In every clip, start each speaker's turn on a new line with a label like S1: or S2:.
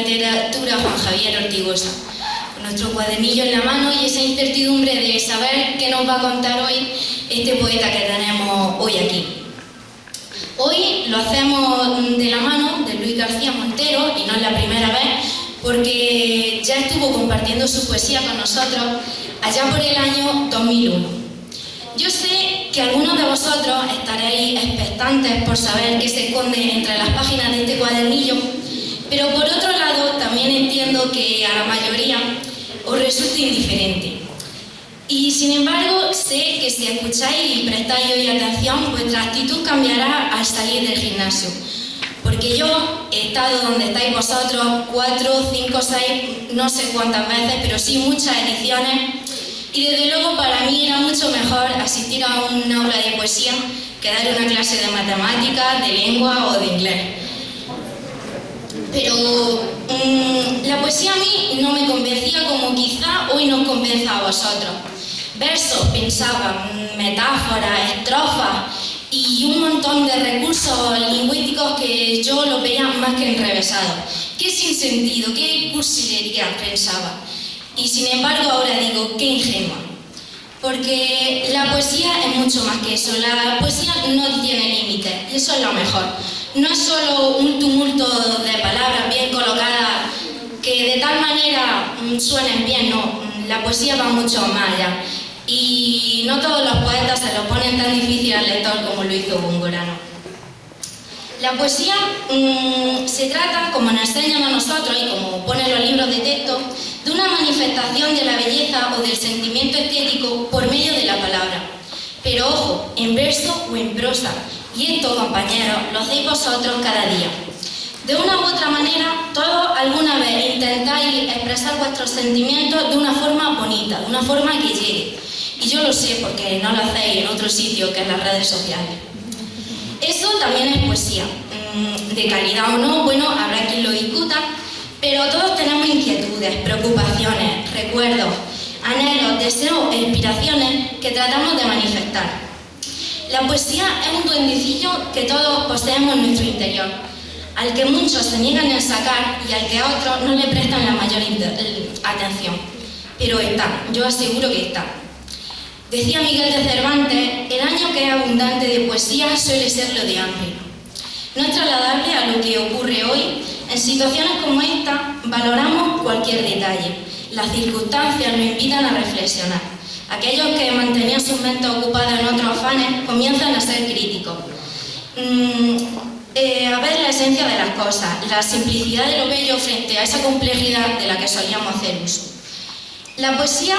S1: literatura Juan Javier Ortigosa, con nuestro cuadernillo en la mano y esa incertidumbre de saber qué nos va a contar hoy este poeta que tenemos hoy aquí. Hoy lo hacemos de la mano de Luis García Montero, y no es la primera vez, porque ya estuvo compartiendo su poesía con nosotros allá por el año 2001. Yo sé que algunos de vosotros estaréis expectantes por saber qué se esconde entre las páginas de este cuadernillo, pero por otro lado también entiendo que a la mayoría os resulte indiferente. Y sin embargo sé que si escucháis y prestáis hoy atención, vuestra actitud cambiará al salir del gimnasio. Porque yo he estado donde estáis vosotros 4, 5, 6, no sé cuántas veces, pero sí muchas ediciones. Y desde luego para mí era mucho mejor asistir a un aula de poesía que dar una clase de matemáticas, de lengua o de inglés. Pero la poesía a mí no me convencía como quizá hoy nos convenza a vosotros. Versos, pensaba, metáforas, estrofas y un montón de recursos lingüísticos que yo los veía más que enrevesados. Qué sinsentido, qué cursilería, pensaba. Y sin embargo ahora digo, qué ingenua. Porque la poesía es mucho más que eso. La poesía no tiene límites y eso es lo mejor. No es solo un tumulto de palabras bien colocadas que de tal manera suenen bien, no. La poesía va mucho más allá. Y no todos los poetas se lo ponen tan difícil al lector como lo hizo Góngora. La poesía se trata, como nos enseñan a nosotros y como ponen los libros de texto, de una manifestación de la belleza o del sentimiento estético por medio de la palabra. Pero ojo, en verso o en prosa. Y esto, compañeros, lo hacéis vosotros cada día. De una u otra manera, todos alguna vez intentáis expresar vuestros sentimientos de una forma bonita, de una forma que llegue. Y yo lo sé porque no lo hacéis en otro sitio que en las redes sociales. Eso también es poesía. De calidad o no, bueno, habrá quien lo discuta, pero todos tenemos inquietudes, preocupaciones, recuerdos, anhelos, deseos e inspiraciones que tratamos de manifestar. La poesía es un duendecillo que todos poseemos en nuestro interior, al que muchos se niegan a sacar y al que a otros no le prestan la mayor atención. Pero está, yo aseguro que está. Decía Miguel de Cervantes, el año que es abundante de poesía suele serlo de hambre. No es trasladable a lo que ocurre hoy. En situaciones como esta valoramos cualquier detalle. Las circunstancias nos invitan a reflexionar. Aquellos que mantenían sus mentes ocupadas en otros afanes comienzan a ser críticos. A ver la esencia de las cosas, la simplicidad de lo bello frente a esa complejidad de la que solíamos hacer uso. La poesía,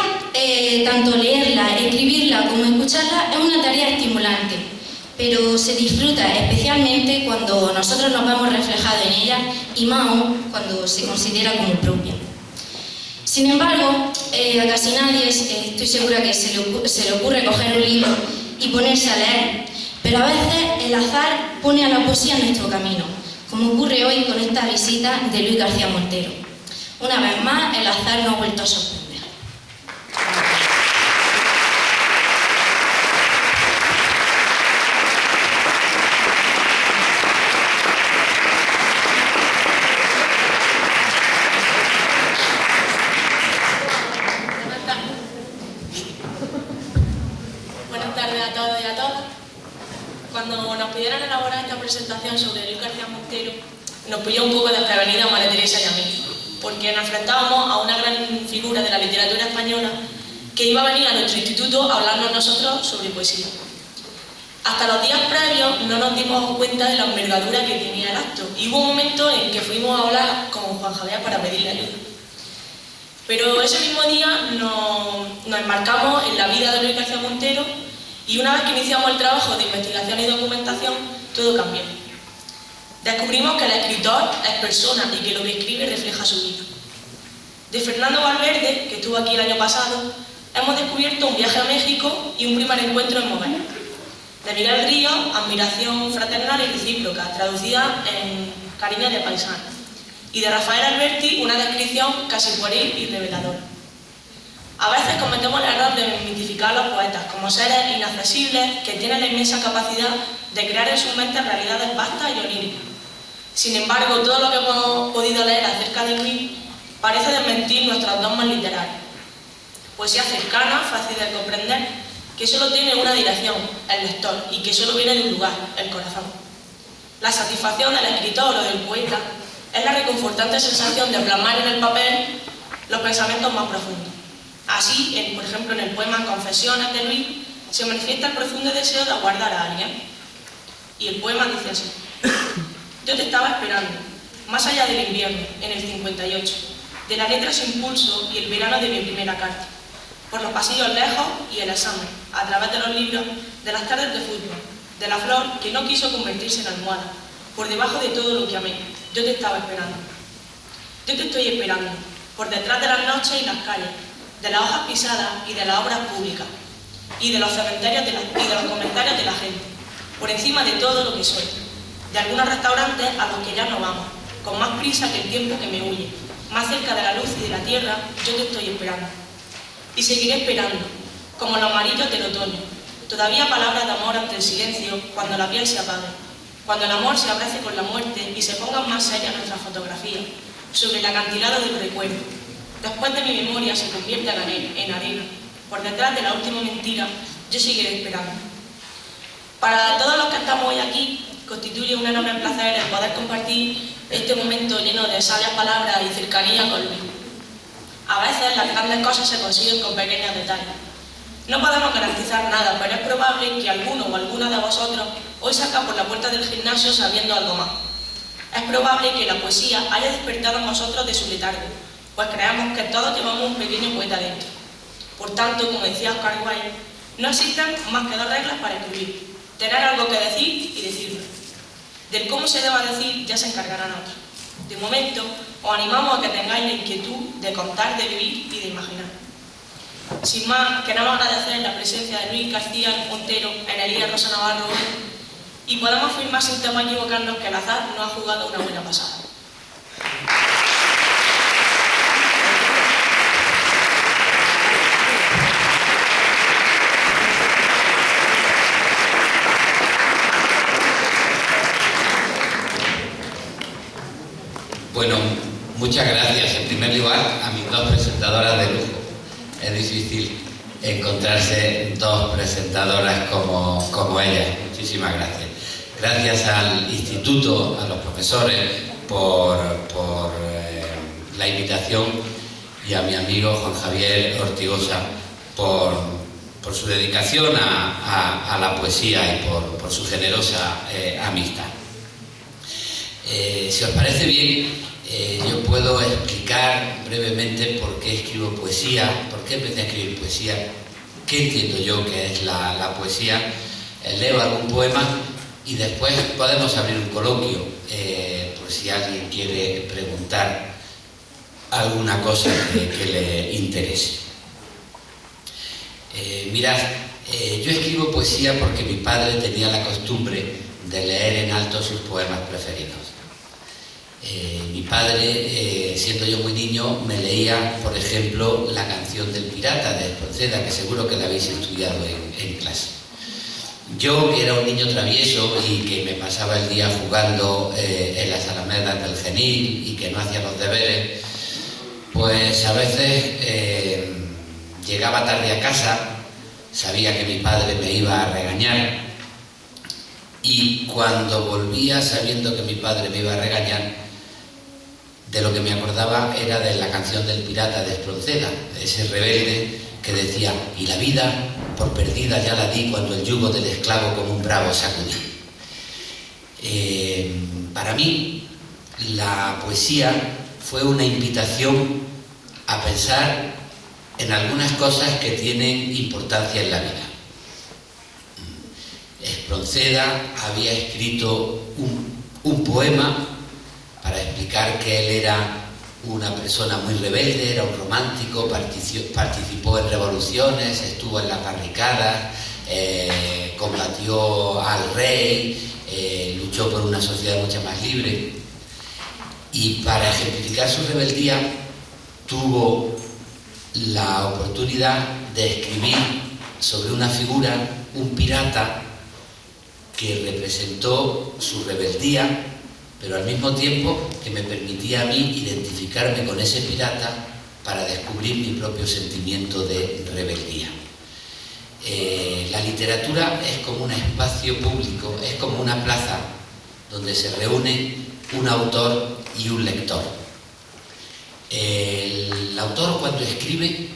S1: tanto leerla, escribirla como escucharla, es una tarea estimulante, pero se disfruta especialmente cuando nosotros nos vemos reflejados en ella y más aún cuando se considera como propia. Sin embargo, a casi nadie estoy segura que se le ocurre coger un libro y ponerse a leer, pero a veces el azar pone a la poesía en nuestro camino, como ocurre hoy con esta visita de Luis García Montero. Una vez más, el azar nos ha vuelto a sorprender.
S2: Buenas tardes a todos y a todas. Cuando nos pidieron elaborar esta presentación sobre Luis García Montero, nos pilló un poco desprevenida a María Teresa y a mí, porque nos enfrentábamos a una gran figura de la literatura española que iba a venir a nuestro instituto a hablarnos nosotros sobre poesía. Hasta los días previos no nos dimos cuenta de la envergadura que tenía el acto, y hubo un momento en que fuimos a hablar con Juan Javier para pedirle ayuda. Pero ese mismo día nos embarcamos en la vida de Luis García Montero y una vez que iniciamos el trabajo de investigación y documentación, todo cambió. Descubrimos que el escritor es persona y que lo que escribe refleja su vida. De Fernando Valverde, que estuvo aquí el año pasado, hemos descubierto un viaje a México y un primer encuentro en Moguer. De Miguel Ríos, admiración fraternal y recíproca, traducida en cariño de paisano. Y de Rafael Alberti, una descripción casi pueril y reveladora. A veces cometemos el error de mitificar a los poetas como seres inaccesibles que tienen la inmensa capacidad de crear en sus mentes realidades vastas y oníricas. Sin embargo, todo lo que hemos podido leer acerca de Luis parece desmentir nuestros dogmas literarios. Poesía cercana, fácil de comprender, que solo tiene una dirección, el lector, y que solo viene de un lugar, el corazón. La satisfacción del escritor o del poeta es la reconfortante sensación de plasmar en el papel los pensamientos más profundos. Así, por ejemplo, en el poema Confesiones de Luis, se manifiesta el profundo deseo de aguardar a alguien. Y el poema dice así: yo te estaba esperando, más allá del invierno, en el 58, de la letra sin pulso y el verano de mi primera carta, por los pasillos lejos y el examen, a través de los libros, de las tardes de fútbol, de la flor que no quiso convertirse en almohada, por debajo de todo lo que amé, yo te estaba esperando. Yo te estoy esperando, por detrás de las noches y las calles, de las hojas pisadas y de las obras públicas, y de los cementerios y de los comentarios de la gente, por encima de todo lo que soy, de algunos restaurantes a los que ya no vamos, con más prisa que el tiempo que me huye, más cerca de la luz y de la tierra, yo te estoy esperando. Y seguiré esperando, como los amarillos del otoño, todavía palabras de amor ante el silencio, cuando la piel se apague, cuando el amor se abrace con la muerte y se pongan más serias nuestras fotografías, sobre el acantilado del recuerdo. Después de mi memoria se convierte en arena, por detrás de la última mentira, yo seguiré esperando. Para todos los que estamos hoy aquí, constituye un enorme placer el poder compartir este momento lleno de sabias palabras y cercanía con Luis. A veces las grandes cosas se consiguen con pequeños detalles. No podemos garantizar nada, pero es probable que alguno o alguna de vosotros hoy salga por la puerta del gimnasio sabiendo algo más. Es probable que la poesía haya despertado en vosotros de su letargo, pues creemos que todos llevamos un pequeño poeta dentro. Por tanto, como decía Oscar Wilde, no existen más que dos reglas para escribir: tener algo que decir y decirlo. Del cómo se deba decir ya se encargarán otros. De momento, os animamos a que tengáis la inquietud de contar, de vivir y de imaginar. Sin más, queremos agradecer la presencia de Luis García Montero en el Día Rosa Navarro hoy, y podemos afirmar sin temor a equivocarnos que el azar nos ha jugado una buena pasada.
S3: Bueno, muchas gracias en primer lugar a mis dos presentadoras de lujo. Es difícil encontrarse dos presentadoras como ellas. Muchísimas gracias. Gracias al instituto, a los profesores por la invitación, y a mi amigo Juan Javier Ortigosa por su dedicación a la poesía y por su generosa amistad. Si os parece bien, yo puedo explicar brevemente por qué escribo poesía, por qué empecé a escribir poesía, qué entiendo yo que es la poesía. Leo algún poema y después podemos abrir un coloquio por si alguien quiere preguntar alguna cosa que le interese. Mirad, yo escribo poesía porque mi padre tenía la costumbre de leer en alto sus poemas preferidos. Mi padre, siendo yo muy niño, me leía, por ejemplo, La canción del pirata de Espronceda, que seguro que la habéis estudiado en clase. Yo, que era un niño travieso y que me pasaba el día jugando en las alamedas del Genil y que no hacía los deberes, pues a veces llegaba tarde a casa, sabía que mi padre me iba a regañar, y cuando volvía sabiendo que mi padre me iba a regañar, de lo que me acordaba era de La canción del pirata de Espronceda, ese rebelde que decía: y la vida por perdida ya la di cuando el yugo del esclavo como un bravo sacudí. Para mí la poesía fue una invitación a pensar en algunas cosas que tienen importancia en la vida. Espronceda había escrito un poema para explicar que él era una persona muy rebelde, era un romántico, participó en revoluciones, estuvo en las barricadas, combatió al rey, luchó por una sociedad mucho más libre, y para ejemplificar su rebeldía tuvo la oportunidad de escribir sobre una figura, un pirata, que representó su rebeldía pero al mismo tiempo que me permitía a mí identificarme con ese pirata para descubrir mi propio sentimiento de rebeldía. La literatura es como un espacio público, es como una plaza donde se reúne un autor y un lector. El autor, cuando escribe,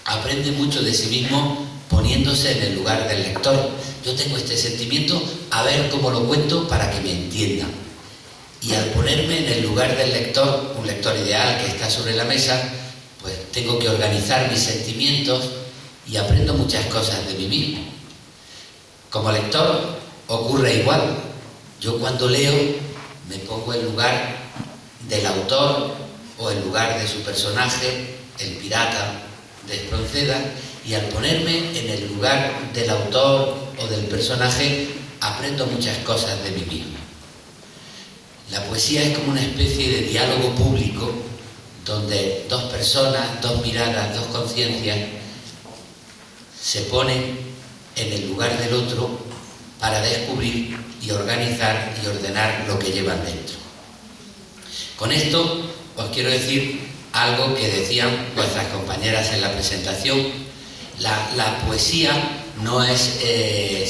S3: aprende mucho de sí mismo poniéndose en el lugar del lector. Yo tengo este sentimiento, a ver cómo lo cuento para que me entiendan. Y al ponerme en el lugar del lector, un lector ideal que está sobre la mesa, pues tengo que organizar mis sentimientos y aprendo muchas cosas de mí mismo. Como lector ocurre igual. Yo cuando leo me pongo en lugar del autor o en lugar de su personaje, el pirata de Espronceda, y al ponerme en el lugar del autor o del personaje aprendo muchas cosas de mí mismo. La poesía es como una especie de diálogo público donde dos personas, dos miradas, dos conciencias se ponen en el lugar del otro para descubrir y organizar y ordenar lo que llevan dentro. Con esto os quiero decir algo que decían vuestras compañeras en la presentación. La poesía no es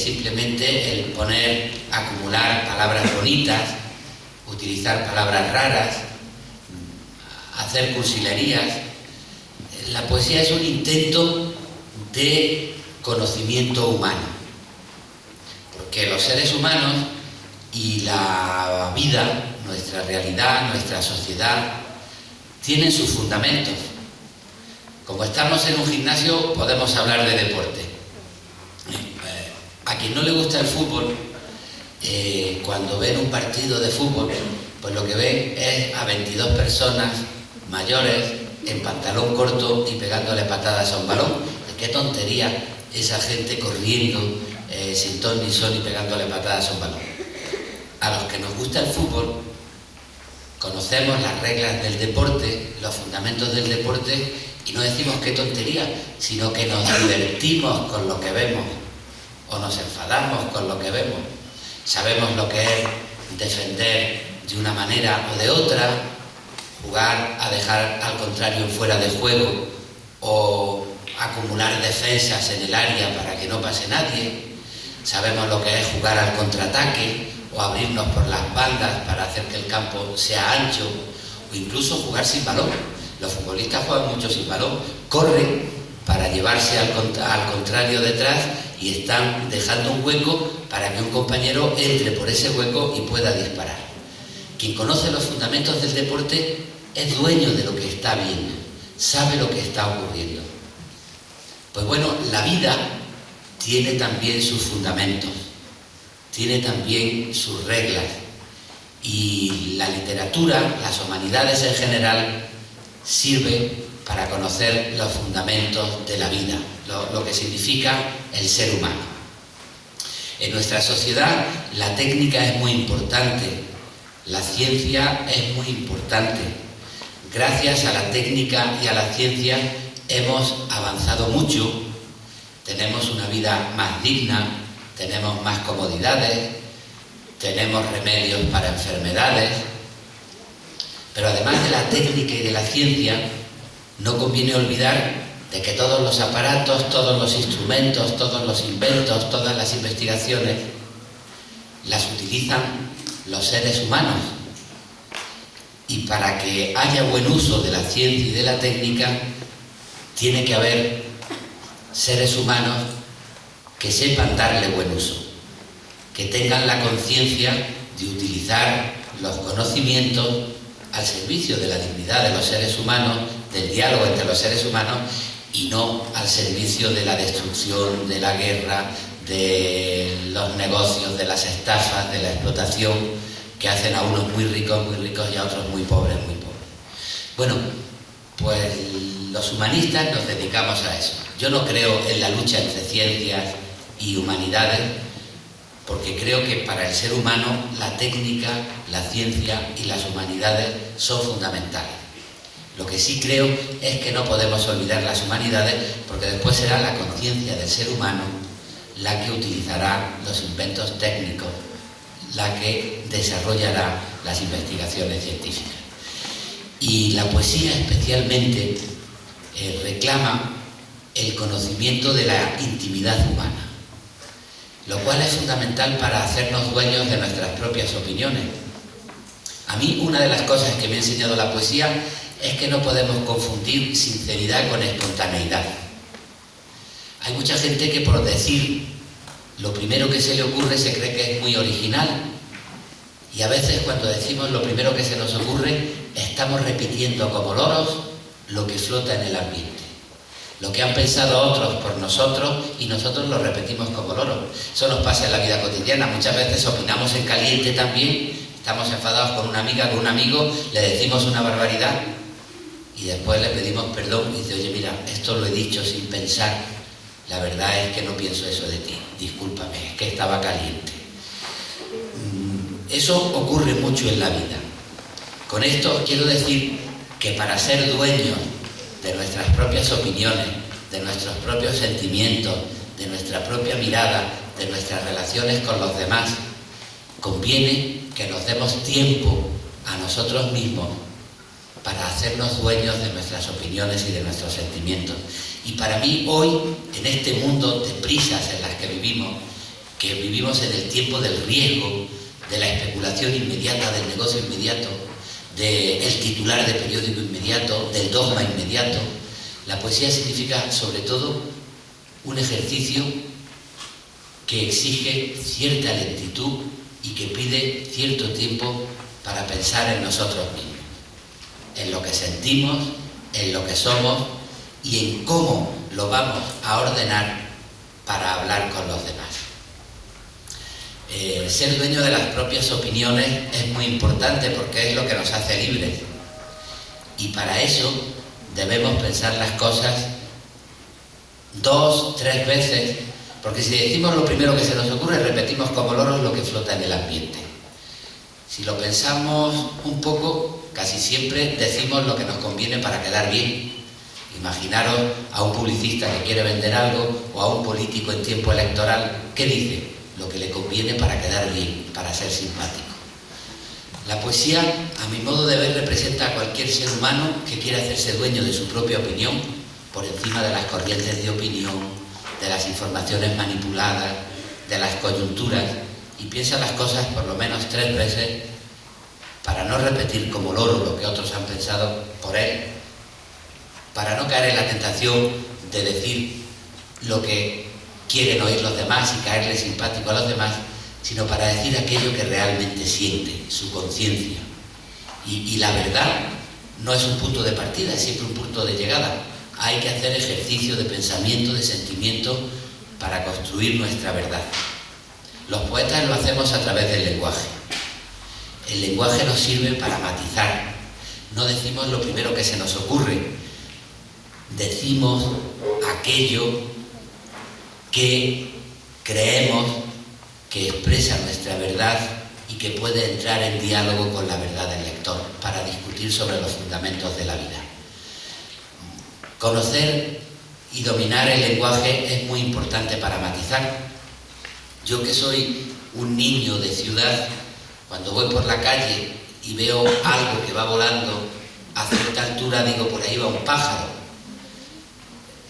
S3: simplemente el acumular palabras bonitas, utilizar palabras raras, hacer cursilerías. La poesía es un intento de conocimiento humano, porque los seres humanos y la vida, nuestra realidad, nuestra sociedad, tienen sus fundamentos. Como estamos en un gimnasio, podemos hablar de deporte. A quien no le gusta el fútbol, cuando ven un partido de fútbol, pues lo que ven es a 22 personas mayores en pantalón corto y pegándole patadas a un balón. Qué tontería esa gente corriendo sin ton ni son y pegándole patadas a un balón. A los que nos gusta el fútbol, conocemos las reglas del deporte, los fundamentos del deporte, y no decimos qué tontería, sino que nos divertimos con lo que vemos o nos enfadamos con lo que vemos. Sabemos lo que es defender de una manera o de otra, jugar a dejar al contrario fuera de juego o acumular defensas en el área para que no pase nadie. Sabemos lo que es jugar al contraataque o abrirnos por las bandas para hacer que el campo sea ancho, o incluso jugar sin balón. Los futbolistas juegan mucho sin balón, corren para llevarse al contrario detrás y están dejando un hueco para que un compañero entre por ese hueco y pueda disparar. Quien conoce los fundamentos del deporte es dueño de lo que está viendo, sabe lo que está ocurriendo. Pues bueno, la vida tiene también sus fundamentos, tiene también sus reglas, y la literatura, las humanidades en general, sirve para conocer los fundamentos de la vida, lo que significa el ser humano. En nuestra sociedad la técnica es muy importante, la ciencia es muy importante. Gracias a la técnica y a la ciencia hemos avanzado mucho, tenemos una vida más digna, tenemos más comodidades, tenemos remedios para enfermedades, pero además de la técnica y de la ciencia, no conviene olvidar de que todos los aparatos, todos los instrumentos, todos los inventos, todas las investigaciones, las utilizan los seres humanos. Y para que haya buen uso de la ciencia y de la técnica, tiene que haber seres humanos que sepan darle buen uso, que tengan la conciencia de utilizar los conocimientos al servicio de la dignidad de los seres humanos, del diálogo entre los seres humanos, y no al servicio de la destrucción, de la guerra, de los negocios, de las estafas, de la explotación, que hacen a unos muy ricos y a otros muy pobres, muy pobres. Bueno, pues los humanistas nos dedicamos a eso. Yo no creo en la lucha entre ciencias y humanidades, porque creo que para el ser humano la técnica, la ciencia y las humanidades son fundamentales. Lo que sí creo es que no podemos olvidar las humanidades, porque después será la conciencia del ser humano la que utilizará los inventos técnicos, la que desarrollará las investigaciones científicas. Y la poesía especialmente reclama el conocimiento de la intimidad humana, lo cual es fundamental para hacernos dueños de nuestras propias opiniones. A mí una de las cosas que me ha enseñado la poesía es que no podemos confundir sinceridad con espontaneidad. Hay mucha gente que por decir lo primero que se le ocurre se cree que es muy original, y a veces cuando decimos lo primero que se nos ocurre estamos repitiendo como loros lo que flota en el ambiente, lo que han pensado otros por nosotros, y nosotros lo repetimos como loros. Eso nos pasa en la vida cotidiana. Muchas veces opinamos en caliente también, estamos enfadados con una amiga, con un amigo, le decimos una barbaridad y después le pedimos perdón y dice: oye, mira, esto lo he dicho sin pensar, la verdad es que no pienso eso de ti, discúlpame, es que estaba caliente. Eso ocurre mucho en la vida. Con esto quiero decir que para ser dueños de nuestras propias opiniones, de nuestros propios sentimientos, de nuestra propia mirada, de nuestras relaciones con los demás, conviene que nos demos tiempo a nosotros mismos para hacernos dueños de nuestras opiniones y de nuestros sentimientos. Y para mí hoy, en este mundo de prisas en las que vivimos en el tiempo del riesgo, de la especulación inmediata, del negocio inmediato, del titular de periódico inmediato, del dogma inmediato, la poesía significa sobre todo un ejercicio que exige cierta lentitud y que pide cierto tiempo para pensar en nosotros mismos, en lo que sentimos, en lo que somos y en cómo lo vamos a ordenar para hablar con los demás. Ser dueño de las propias opiniones es muy importante porque es lo que nos hace libres, y para eso debemos pensar las cosas 2, 3 veces, porque si decimos lo primero que se nos ocurre, repetimos como loros lo que flota en el ambiente. Si lo pensamos un poco, casi siempre decimos lo que nos conviene para quedar bien. Imaginaros a un publicista que quiere vender algo, o a un político en tiempo electoral. ¿Qué dice? Lo que le conviene para quedar bien, para ser simpático. La poesía, a mi modo de ver, representa a cualquier ser humano que quiera hacerse dueño de su propia opinión, por encima de las corrientes de opinión, de las informaciones manipuladas, de las coyunturas, y piensa las cosas por lo menos 3 veces para no repetir como loro lo que otros han pensado por él, para no caer en la tentación de decir lo que quieren oír los demás y caerle simpático a los demás, sino para decir aquello que realmente siente, su conciencia. Y la verdad no es un punto de partida, es siempre un punto de llegada. Hay que hacer ejercicio de pensamiento, de sentimiento, para construir nuestra verdad. Los poetas lo hacemos a través del lenguaje. El lenguaje nos sirve para matizar. No decimos lo primero que se nos ocurre, decimos aquello que creemos que expresa nuestra verdad y que puede entrar en diálogo con la verdad del lector para discutir sobre los fundamentos de la vida. Conocer y dominar el lenguaje es muy importante para matizar. Yo, que soy un niño de ciudad, cuando voy por la calle y veo algo que va volando a cierta altura, digo: por ahí va un pájaro.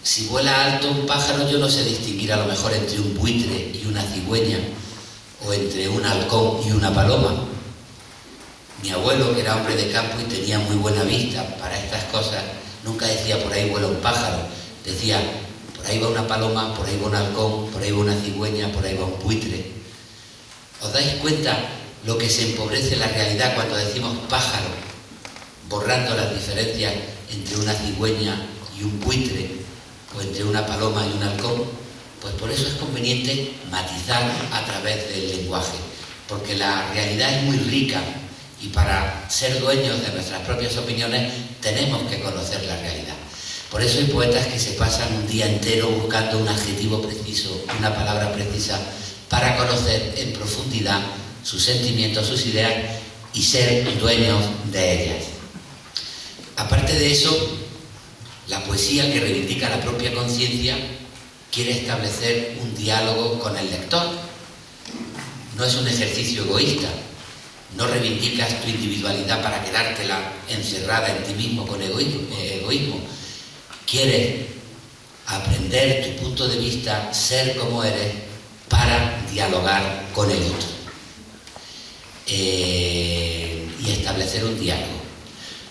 S3: Si vuela alto un pájaro, yo no sé distinguir a lo mejor entre un buitre y una cigüeña, o entre un halcón y una paloma. Mi abuelo, que era hombre de campo y tenía muy buena vista para estas cosas, nunca decía: por ahí vuela un pájaro. Decía: por ahí va una paloma, por ahí va un halcón, por ahí va una cigüeña, por ahí va un buitre. ¿Os dais cuenta lo que se empobrece la realidad cuando decimos pájaro, borrando las diferencias entre una cigüeña y un buitre, o entre una paloma y un halcón? Pues por eso es conveniente matizar a través del lenguaje, porque la realidad es muy rica, y para ser dueños de nuestras propias opiniones tenemos que conocer la realidad. Por eso hay poetas que se pasan un día entero buscando un adjetivo preciso, una palabra precisa, para conocer en profundidad sus sentimientos, sus ideas, y ser dueños de ellas. Aparte de eso, la poesía, que reivindica la propia conciencia, quiere establecer un diálogo con el lector. no es un ejercicio egoísta. No reivindicas tu individualidad para quedártela encerrada en ti mismo con egoísmo. Quieres aprender tu punto de vista, ser como eres, para dialogar con el otro y establecer un diálogo.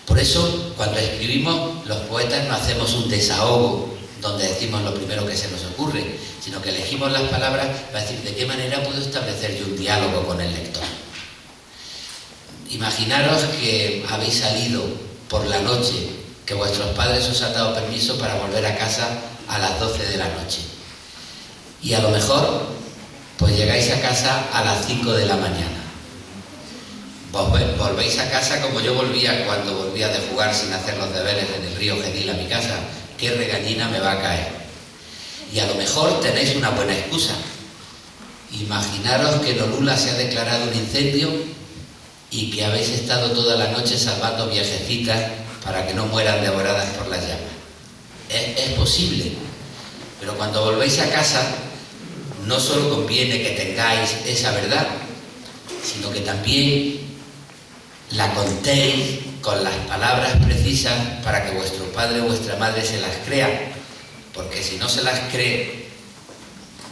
S3: Por eso, cuando escribimos, los poetas no hacemos un desahogo donde decimos lo primero que se nos ocurre, sino que elegimos las palabras para decir de qué manera puedo establecer yo un diálogo con el lector. Imaginaros que habéis salido por la noche, que vuestros padres os han dado permiso para volver a casa a las 12 de la noche. Y a lo mejor, pues llegáis a casa a las 5 de la mañana. Volvéis a casa como yo volvía cuando volvía de jugar sin hacer los deberes en el río Genil a mi casa. ¿Qué regañina me va a caer? Y a lo mejor tenéis una buena excusa. Imaginaros que en Olula se ha declarado un incendio y que habéis estado toda la noche salvando viejecitas para que no mueran devoradas por las llamas. Es posible, pero cuando volvéis a casa no solo conviene que tengáis esa verdad, sino que también la contéis con las palabras precisas para que vuestro padre o vuestra madre se las crea, porque si no se las cree,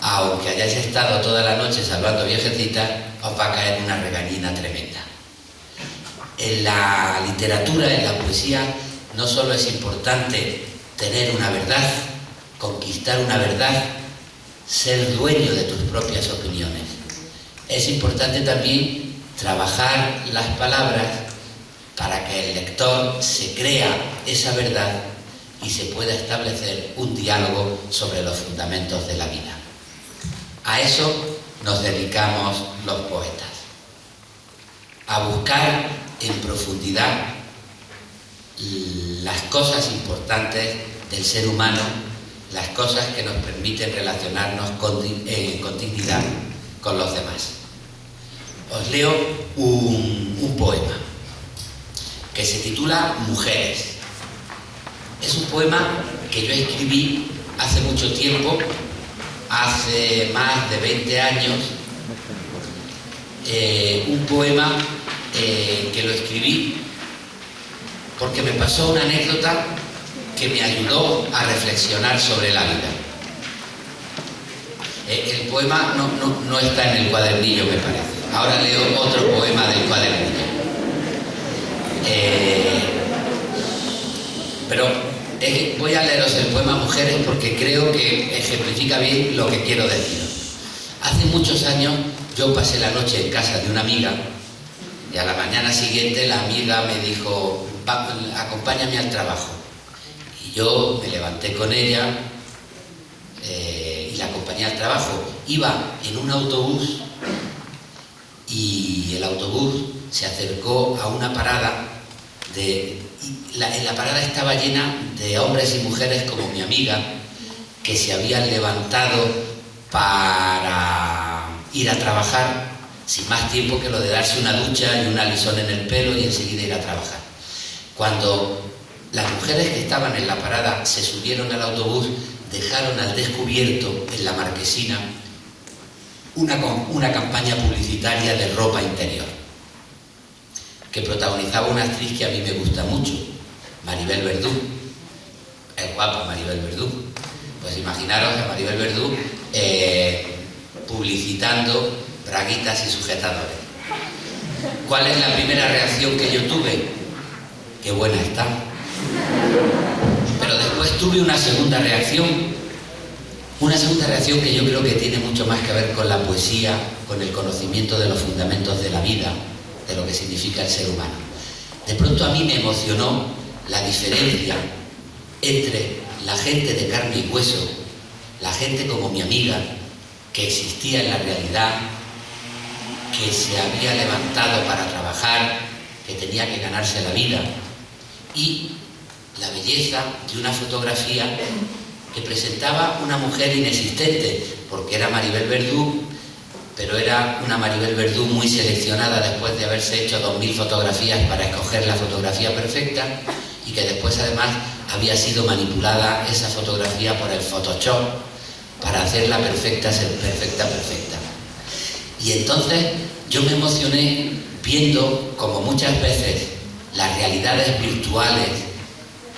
S3: aunque hayáis estado toda la noche salvando viejecitas, os va a caer una regañina tremenda. En la literatura, en la poesía, no solo es importante tener una verdad, conquistar una verdad, ser dueño de tus propias opiniones. Es importante también trabajar las palabras para que el lector se crea esa verdad y se pueda establecer un diálogo sobre los fundamentos de la vida. A eso nos dedicamos los poetas, a buscar en profundidad las cosas importantes del ser humano, las cosas que nos permiten relacionarnos con dignidad con los demás. Os leo un poema que se titula Mujeres. Es un poema que yo escribí hace mucho tiempo, hace más de 20 años, un poema que lo escribí porque me pasó una anécdota que me ayudó a reflexionar sobre la vida. El poema no está en el cuadernillo, me parece. Ahora leo otro poema del cuadernillo. Pero voy a leeros el poema Mujeres porque creo que ejemplifica bien lo que quiero decir. Hace muchos años yo pasé la noche en casa de una amiga y a la mañana siguiente la amiga me dijo: acompáñame al trabajo. Y yo me levanté con ella y la acompañé al trabajo. Iba en un autobús y el autobús se acercó a una parada en la parada estaba llena de hombres y mujeres como mi amiga, que se habían levantado para ir a trabajar sin más tiempo que lo de darse una ducha y un alisón en el pelo y enseguida ir a trabajar. Cuando las mujeres que estaban en la parada se subieron al autobús, dejaron al descubierto en la marquesina una campaña publicitaria de ropa interior que protagonizaba una actriz que a mí me gusta mucho, Maribel Verdú. Es guapa Maribel Verdú. Pues imaginaros a Maribel Verdú publicitando braguitas y sujetadores. ¿Cuál es la primera reacción que yo tuve? ¡Qué buena está! Pero después tuve una segunda reacción que yo creo que tiene mucho más que ver con la poesía, con el conocimiento de los fundamentos de la vida, de lo que significa el ser humano. De pronto a mí me emocionó la diferencia entre la gente de carne y hueso, la gente como mi amiga, que existía en la realidad, que se había levantado para trabajar, que tenía que ganarse la vida, y la belleza de una fotografía que presentaba una mujer inexistente, porque era Maribel Verdú, pero era una Maribel Verdú muy seleccionada después de haberse hecho 2000 fotografías para escoger la fotografía perfecta, y que después además había sido manipulada esa fotografía por el Photoshop para hacerla perfecta, ser perfecta. Y entonces yo me emocioné viendo como muchas veces las realidades virtuales,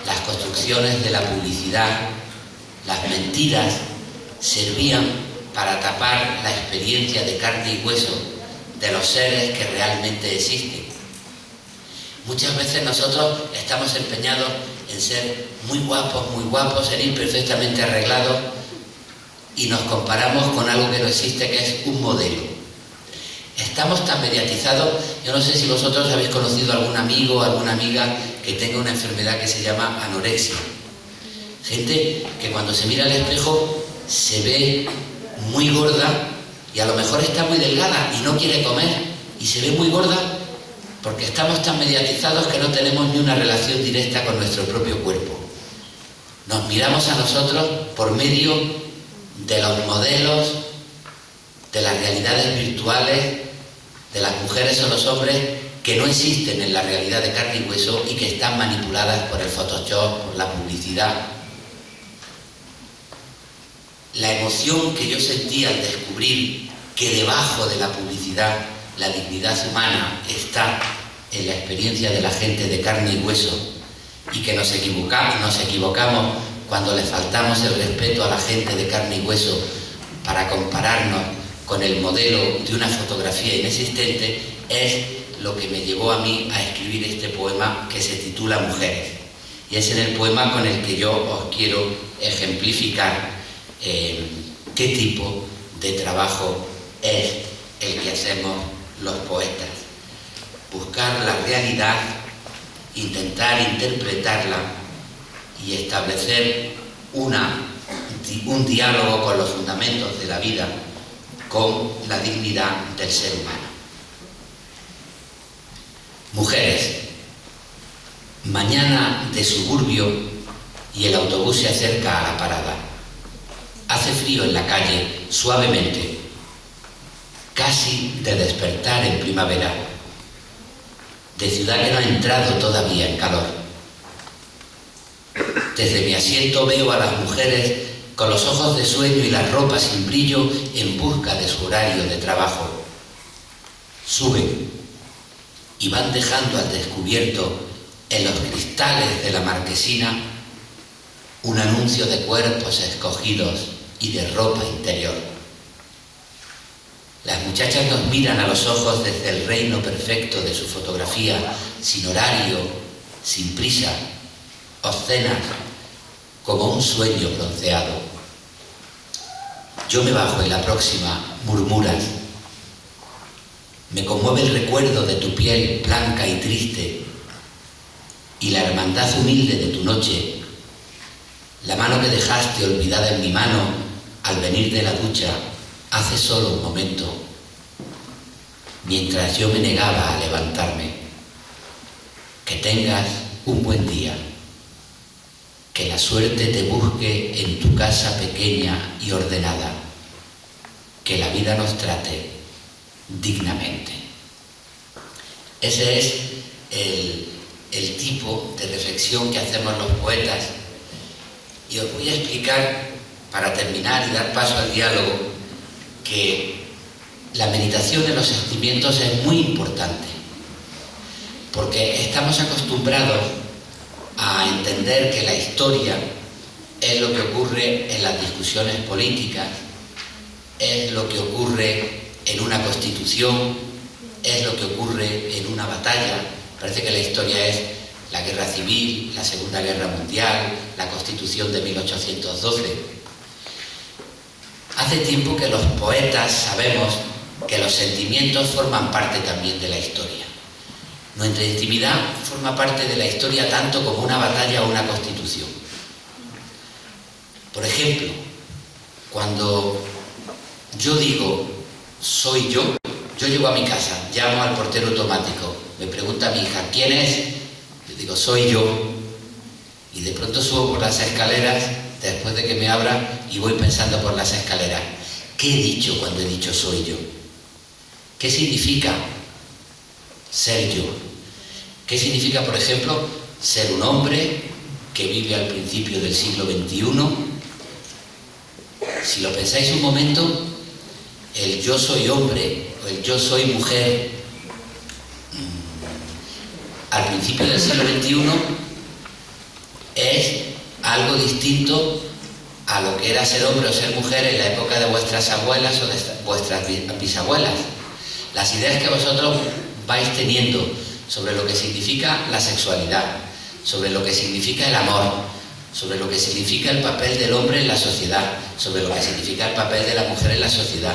S3: las construcciones de la publicidad, las mentiras, servían para tapar la experiencia de carne y hueso de los seres que realmente existen. Muchas veces nosotros estamos empeñados en ser muy guapos, en ir perfectamente arreglados, y nos comparamos con algo que no existe, que es un modelo. Estamos tan mediatizados. Yo no sé si vosotros habéis conocido a algún amigo o alguna amiga que tenga una enfermedad que se llama anorexia. Gente que cuando se mira al espejo se ve muy gorda y a lo mejor está muy delgada y no quiere comer y se ve muy gorda porque estamos tan mediatizados que no tenemos ni una relación directa con nuestro propio cuerpo. Nos miramos a nosotros por medio de los modelos, de las realidades virtuales, de las mujeres o los hombres que no existen en la realidad de carne y hueso y que están manipuladas por el Photoshop, por la publicidad. La emoción que yo sentí al descubrir que debajo de la publicidad la dignidad humana está en la experiencia de la gente de carne y hueso, y que nos equivocamos cuando le faltamos el respeto a la gente de carne y hueso para compararnos con el modelo de una fotografía inexistente, es lo que me llevó a mí a escribir este poema que se titula Mujeres. Y es en el poema con el que yo os quiero ejemplificar qué tipo de trabajo es el que hacemos los poetas. Buscar la realidad, intentar interpretarla y establecer un diálogo con los fundamentos de la vida, con la dignidad del ser humano. Mujeres. Mañana de suburbio y el autobús se acerca a la parada. Hace frío en la calle, suavemente, casi de despertar en primavera, de ciudad que no ha entrado todavía en calor. Desde mi asiento veo a las mujeres con los ojos de sueño y las ropas sin brillo en busca de su horario de trabajo. Suben y van dejando al descubierto en los cristales de la marquesina un anuncio de cuerpos escogidos y de ropa interior. Las muchachas nos miran a los ojos desde el reino perfecto de su fotografía, sin horario, sin prisa, obscenas, como un sueño bronceado. Yo me bajo en la próxima, murmuras. Me conmueve el recuerdo de tu piel blanca y triste y la hermandad humilde de tu noche, la mano que dejaste olvidada en mi mano al venir de la ducha hace solo un momento, mientras yo me negaba a levantarme. Que tengas un buen día, que la suerte te busque en tu casa pequeña y ordenada, que la vida nos trate dignamente. Ese es el tipo de reflexión que hacemos los poetas, y os voy a explicar, para terminar y dar paso al diálogo, que la meditación en los sentimientos es muy importante, porque estamos acostumbrados a entender que la historia es lo que ocurre en las discusiones políticas, es lo que ocurre en una constitución, es lo que ocurre en una batalla. Parece que la historia es la guerra civil, la Segunda Guerra Mundial, la Constitución de 1812. Hace tiempo que los poetas sabemos que los sentimientos forman parte también de la historia. Nuestra intimidad forma parte de la historia tanto como una batalla o una constitución. Por ejemplo, cuando yo digo soy yo llego a mi casa, llamo al portero automático, me pregunta mi hija, ¿quién es? Yo digo, soy yo. Y de pronto subo por las escaleras, después de que me abra, y voy pensando por las escaleras, ¿qué he dicho cuando he dicho soy yo? ¿Qué significa ser yo? ¿Qué significa, por ejemplo, ser un hombre que vive al principio del siglo XXI? Si lo pensáis un momento, el yo soy hombre el yo soy mujer al principio del siglo XXI es algo distinto a lo que era ser hombre o ser mujer en la época de vuestras abuelas o de vuestras bisabuelas. Las ideas que vosotros vais teniendo sobre lo que significa la sexualidad, sobre lo que significa el amor, sobre lo que significa el papel del hombre en la sociedad, sobre lo que significa el papel de la mujer en la sociedad,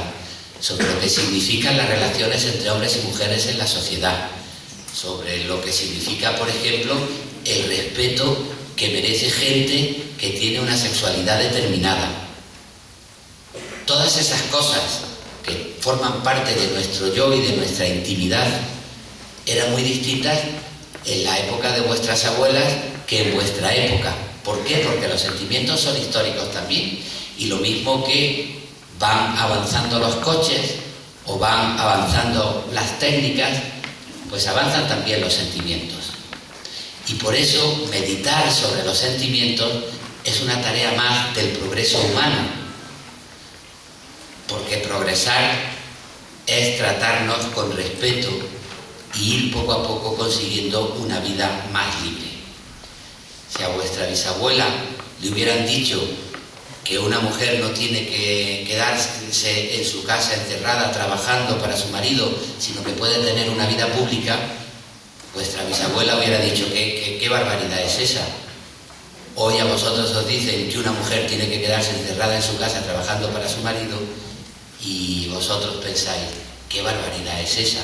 S3: sobre lo que significan las relaciones entre hombres y mujeres en la sociedad, sobre lo que significa, por ejemplo, el respeto que merece gente que tiene una sexualidad determinada. Todas esas cosas que forman parte de nuestro yo y de nuestra intimidad eran muy distintas en la época de vuestras abuelas que en vuestra época. ¿Por qué? Porque los sentimientos son históricos también. Y lo mismo que van avanzando los coches o van avanzando las técnicas, pues avanzan también los sentimientos. Y por eso meditar sobre los sentimientos es una tarea más del progreso humano. Porque progresar es tratarnos con respeto y ir poco a poco consiguiendo una vida más libre. Si a vuestra bisabuela le hubieran dicho que una mujer no tiene que quedarse en su casa encerrada trabajando para su marido, sino que puede tener una vida pública, vuestra bisabuela hubiera dicho ¿qué barbaridad es esa? Hoy a vosotros os dicen que una mujer tiene que quedarse encerrada en su casa trabajando para su marido y vosotros pensáis ¿qué barbaridad es esa?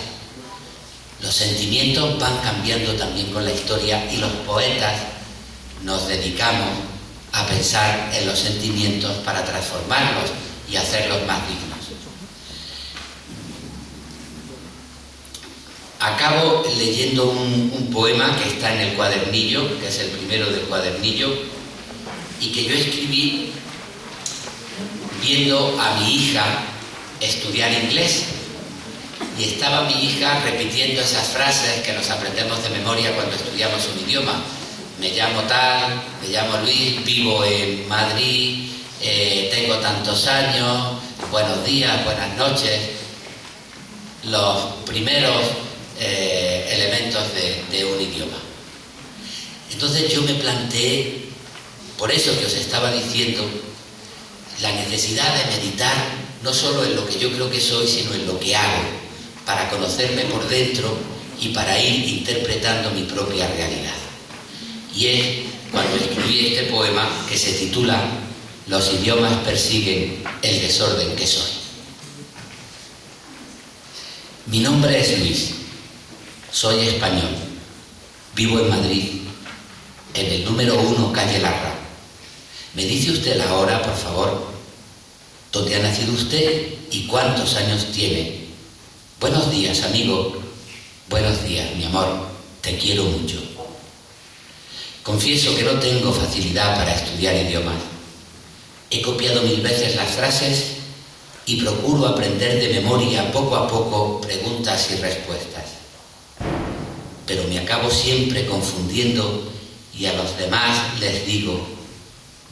S3: Los sentimientos van cambiando también con la historia y los poetas nos dedicamos a pensar en los sentimientos para transformarlos y hacerlos más dignos. Acabo leyendo un poema que está en el cuadernillo, que es el primero del cuadernillo, y que yo escribí viendo a mi hija estudiar inglés. Y estaba mi hija repitiendo esas frases que nos aprendemos de memoria cuando estudiamos un idioma. Me llamo tal, me llamo Luis, vivo en Madrid, tengo tantos años, buenos días, buenas noches. Los primeros elementos de un idioma. Entonces yo me planteé, por eso que os estaba diciendo, la necesidad de meditar no solo en lo que yo creo que soy, sino en lo que hago, para conocerme por dentro y para ir interpretando mi propia realidad. Y es cuando escribí este poema que se titula Los idiomas persiguen el desorden que soy. Mi nombre es Luis, soy español, vivo en Madrid, en el número 1 calle Larra. ¿Me dice usted la hora, por favor? ¿Dónde ha nacido usted y cuántos años tiene? Buenos días, amigo. Buenos días, mi amor. Te quiero mucho. Confieso que no tengo facilidad para estudiar idiomas. He copiado 1000 veces las frases y procuro aprender de memoria poco a poco preguntas y respuestas. Pero me acabo siempre confundiendo y a los demás les digo,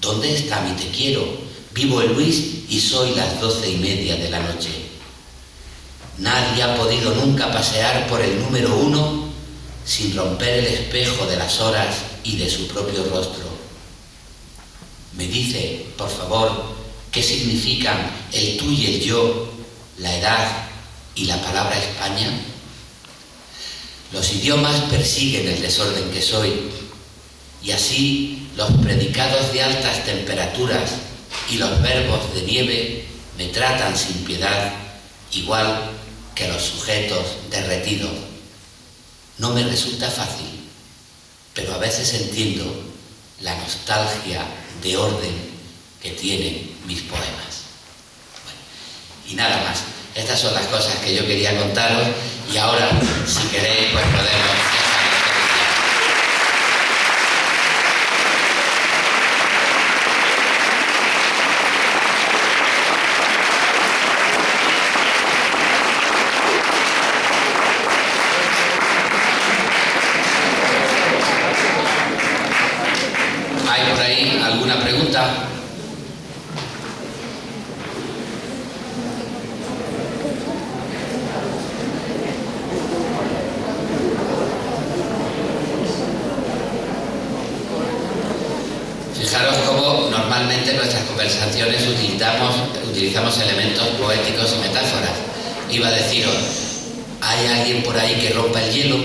S3: ¿dónde está mi te quiero? Vivo en Luis y soy las 12:30 de la noche. Nadie ha podido nunca pasear por el número 1 sin romper el espejo de las horas y de su propio rostro. Me dice, por favor, ¿qué significan el tú y el yo, la edad y la palabra España? Los idiomas persiguen el desorden que soy, y así los predicados de altas temperaturas y los verbos de nieve me tratan sin piedad, igual que los sujetos derretidos. No me resulta fácil, pero a veces entiendo la nostalgia de orden que tienen mis poemas. Bueno, y nada más. Estas son las cosas que yo quería contaros y ahora, si queréis, pues podemos... ¿Hay por ahí alguna pregunta? normalmente en nuestras conversaciones utilizamos elementos poéticos y metáforas. Iba a deciros, hay alguien por ahí que rompa el hielo.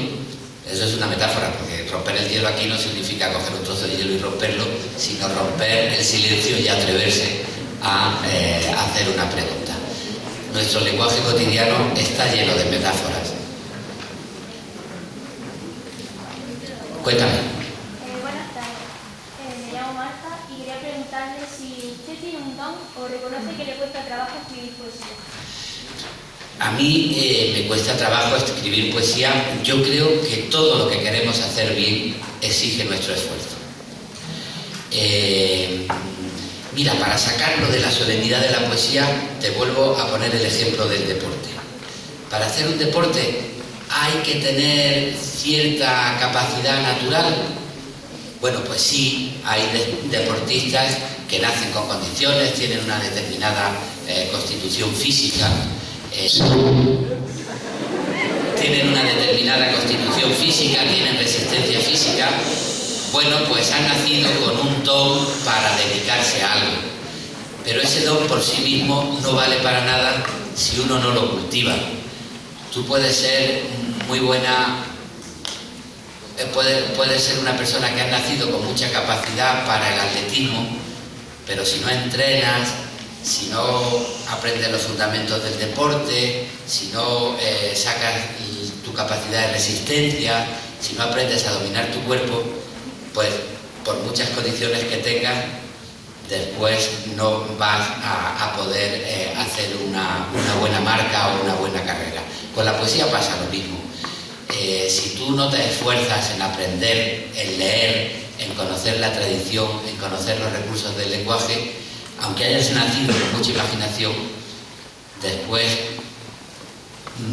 S3: Eso es una metáfora, porque romper el hielo aquí no significa coger un trozo de hielo y romperlo, sino romper el silencio y atreverse a hacer una pregunta. Nuestro lenguaje cotidiano está lleno de metáforas. Cuéntame.
S4: Buenas tardes. Me llamo Marta y quería preguntarle si usted tiene un don o reconoce que le cuesta trabajo escribir poesía.
S3: A mí me cuesta trabajo escribir poesía. Yo creo que todo lo que queremos hacer bien exige nuestro esfuerzo. Mira, para sacarlo de la solemnidad de la poesía, te vuelvo a poner el ejemplo del deporte. Para hacer un deporte hay que tener cierta capacidad natural. Bueno, pues sí, hay deportistas que nacen con condiciones, tienen una determinada constitución física. Tienen resistencia física. Bueno, pues han nacido con un don para dedicarse a algo, pero ese don por sí mismo no vale para nada si uno no lo cultiva. Tú puedes ser muy buena, puedes ser una persona que ha nacido con mucha capacidad para el atletismo, pero si no entrenas, si no aprendes los fundamentos del deporte, si no sacas tu capacidad de resistencia, si no aprendes a dominar tu cuerpo, pues por muchas condiciones que tengas, después no vas a poder hacer una buena marca o una buena carrera. Con la poesía pasa lo mismo. Si tú no te esfuerzas en aprender, en leer, en conocer la tradición, en conocer los recursos del lenguaje, aunque hayas nacido con mucha imaginación, después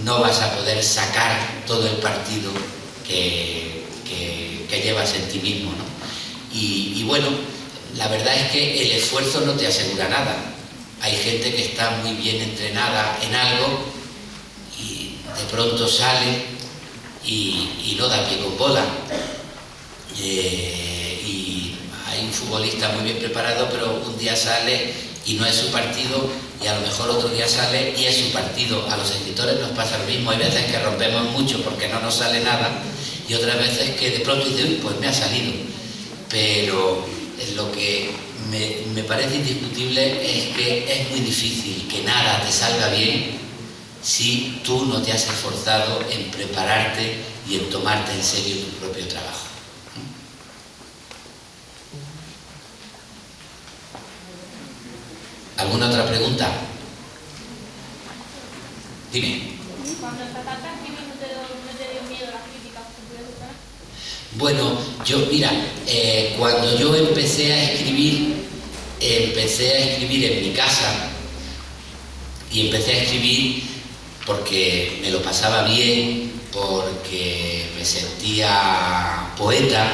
S3: no vas a poder sacar todo el partido que llevas en ti mismo, ¿no? Y bueno, la verdad es que el esfuerzo no te asegura nada. Hay gente que está muy bien entrenada en algo y de pronto sale y no da pie con bola. Y hay un futbolista muy bien preparado, pero un día sale y no es su partido, y a lo mejor otro día sale y es su partido. A los escritores nos pasa lo mismo. Hay veces que rompemos mucho porque no nos sale nada, y otras veces que de pronto dice, uy, pues me ha salido. Pero lo que me parece indiscutible es que es muy difícil que nada te salga bien si tú no te has esforzado en prepararte y en tomarte en serio tu propio trabajo. ¿Alguna otra pregunta? Dime.
S4: Cuando empezaste a escribir, ¿no te dio miedo las críticas que pudieras tener?
S3: Bueno, mira, cuando yo empecé a escribir en mi casa, y empecé a escribir porque me lo pasaba bien, porque me sentía poeta,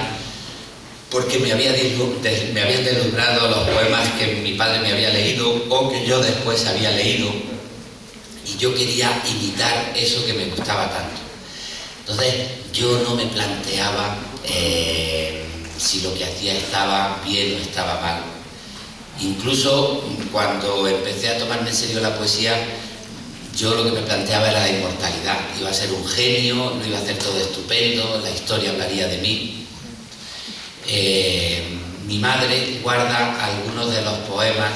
S3: porque me habían deslumbrado los poemas que mi padre me había leído o que yo después había leído, y yo quería imitar eso que me gustaba tanto. Entonces yo no me planteaba si lo que hacía estaba bien o estaba mal. Incluso cuando empecé a tomarme en serio la poesía, yo lo que me planteaba era la inmortalidad. Iba a ser un genio, lo iba a hacer todo estupendo, la historia hablaría de mí. Mi madre guarda algunos de los poemas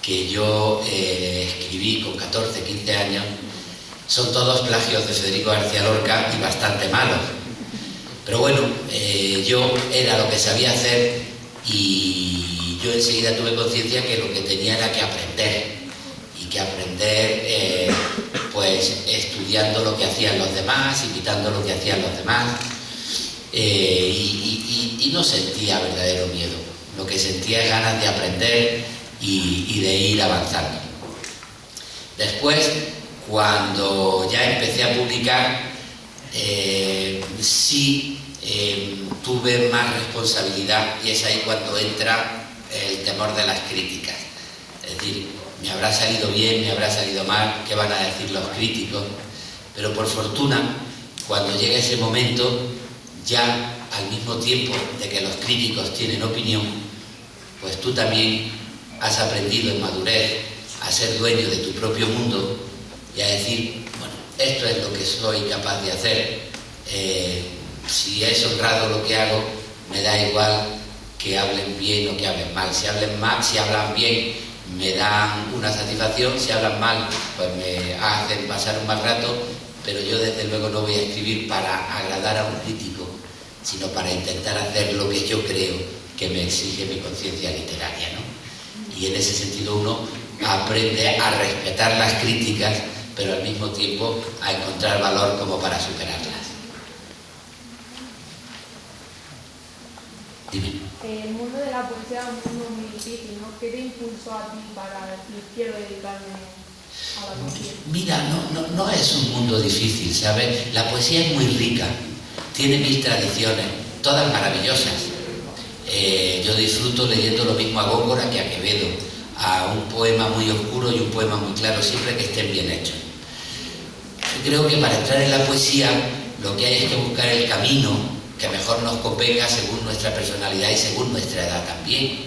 S3: que yo escribí con 14, 15 años. Son todos plagios de Federico García Lorca y bastante malos. Pero bueno, yo era lo que sabía hacer, y yo enseguida tuve conciencia que lo que tenía era que aprender. Y que aprender pues estudiando lo que hacían los demás, imitando lo que hacían los demás. Y no sentía verdadero miedo. Lo que sentía es ganas de aprender y de ir avanzando. Después, cuando ya empecé a publicar, sí tuve más responsabilidad, y es ahí cuando entra el temor de las críticas. Es decir, me habrá salido bien, me habrá salido mal, ¿qué van a decir los críticos? Pero por fortuna, cuando llega ese momento, ya al mismo tiempo de que los críticos tienen opinión, pues tú también has aprendido en madurez a ser dueño de tu propio mundo y a decir, bueno, esto es lo que soy capaz de hacer. Si es honrado lo que hago, me da igual que hablen bien o que hablen mal. Si hablan bien, me dan una satisfacción. Si hablan mal, pues me hacen pasar un mal rato. Pero yo desde luego no voy a escribir para agradar a un crítico, sino para intentar hacer lo que yo creo que me exige mi conciencia literaria, ¿no? Y en ese sentido uno aprende a respetar las críticas, pero al mismo tiempo a encontrar valor como para superarlas. Dime.
S5: El mundo de la poesía es un mundo muy difícil, ¿no? ¿Qué te impulsó a ti para decir quiero dedicarme a la poesía?
S3: Mira, no es un mundo difícil, ¿sabes? La poesía es muy rica, tiene 1000 tradiciones, todas maravillosas. Yo disfruto leyendo lo mismo a Góngora que a Quevedo, a un poema muy oscuro y un poema muy claro, siempre que estén bien hechos. Yo creo que para entrar en la poesía lo que hay es que buscar el camino que mejor nos convenga según nuestra personalidad y según nuestra edad también.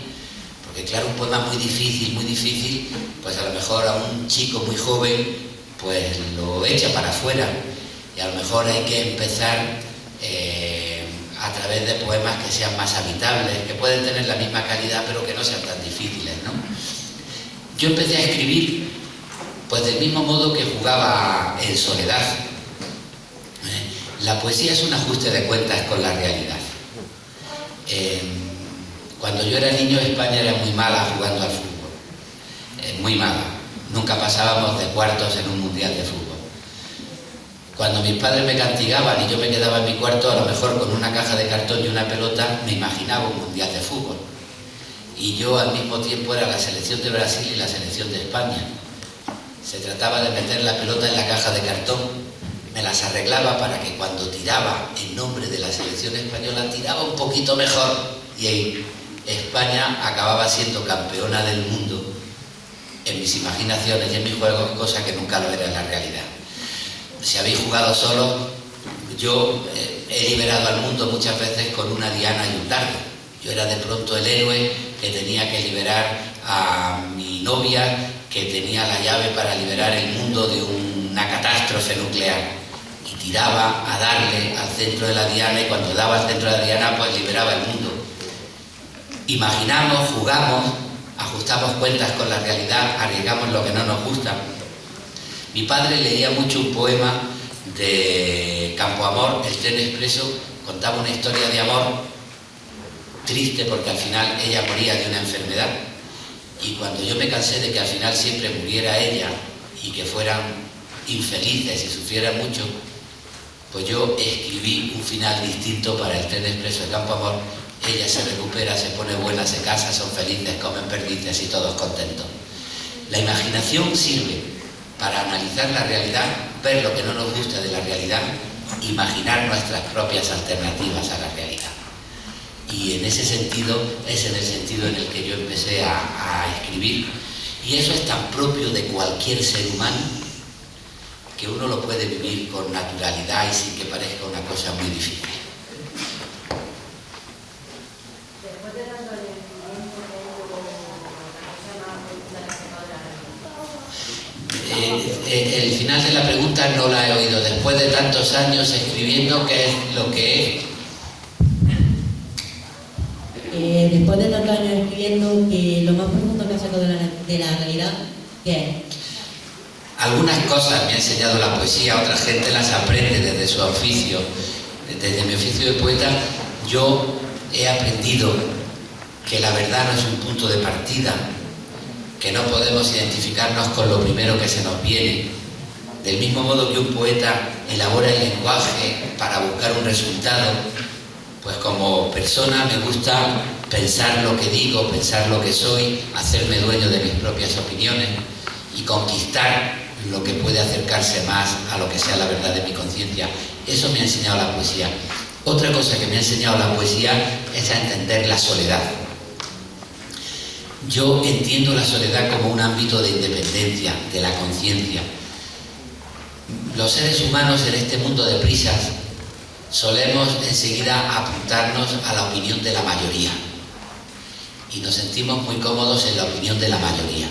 S3: Porque claro, un poema muy difícil, pues a lo mejor a un chico muy joven, pues lo echa para afuera. Y a lo mejor hay que empezar a través de poemas que sean más habitables, que pueden tener la misma calidad, pero que no sean tan difíciles, ¿no? Yo empecé a escribir, pues del mismo modo que jugaba en soledad. La poesía es un ajuste de cuentas con la realidad. Cuando yo era niño, España era muy mala jugando al fútbol. Muy mala. Nunca pasábamos de cuartos en un mundial de fútbol. Cuando mis padres me castigaban y yo me quedaba en mi cuarto, a lo mejor con una caja de cartón y una pelota, me imaginaba un mundial de fútbol. Y yo al mismo tiempo era la selección de Brasil y la selección de España. Se trataba de meter la pelota en la caja de cartón. Me las arreglaba para que cuando tiraba en nombre de la selección española, tiraba un poquito mejor y España acababa siendo campeona del mundo en mis imaginaciones y en mis juegos, cosa que nunca lo era en la realidad. Si habéis jugado solo, yo he liberado al mundo muchas veces con una diana y un dardo. Yo era de pronto el héroe que tenía que liberar a mi novia, que tenía la llave para liberar el mundo de una catástrofe nuclear. Y tiraba a darle al centro de la diana, y cuando daba al centro de la diana, pues liberaba el mundo. Imaginamos, jugamos, ajustamos cuentas con la realidad, arriesgamos lo que no nos gusta. Mi padre leía mucho un poema de Campoamor, El tren expreso, contaba una historia de amor triste porque al final ella moría de una enfermedad. Y cuando yo me cansé de que al final siempre muriera ella y que fueran infelices y sufrieran mucho, pues yo escribí un final distinto para El tren expreso de Campoamor. Ella se recupera, se pone buena, se casa, son felices, comen perdices y todos contentos. La imaginación sirve para analizar la realidad, ver lo que no nos gusta de la realidad, imaginar nuestras propias alternativas a la realidad. Y en ese sentido, es en el sentido en el que yo empecé a escribir. Y eso es tan propio de cualquier ser humano que uno lo puede vivir con naturalidad y sin que parezca una cosa muy difícil. El final de la pregunta no la he oído. Después de tantos años escribiendo, ¿qué es lo que es?
S6: Después de tantos años escribiendo, que lo más profundo que ha sacado de la realidad, ¿qué es?
S3: Algunas cosas me ha enseñado la poesía, otra gente las aprende desde su oficio. Desde mi oficio de poeta, yo he aprendido que la verdad no es un punto de partida, que no podemos identificarnos con lo primero que se nos viene. Del mismo modo que un poeta elabora el lenguaje para buscar un resultado, pues como persona me gusta pensar lo que digo, pensar lo que soy, hacerme dueño de mis propias opiniones y conquistar lo que puede acercarse más a lo que sea la verdad de mi conciencia. Eso me ha enseñado la poesía. Otra cosa que me ha enseñado la poesía es a entender la soledad. Yo entiendo la soledad como un ámbito de independencia, de la conciencia. Los seres humanos en este mundo de prisas solemos enseguida apuntarnos a la opinión de la mayoría. y nos sentimos muy cómodos en la opinión de la mayoría.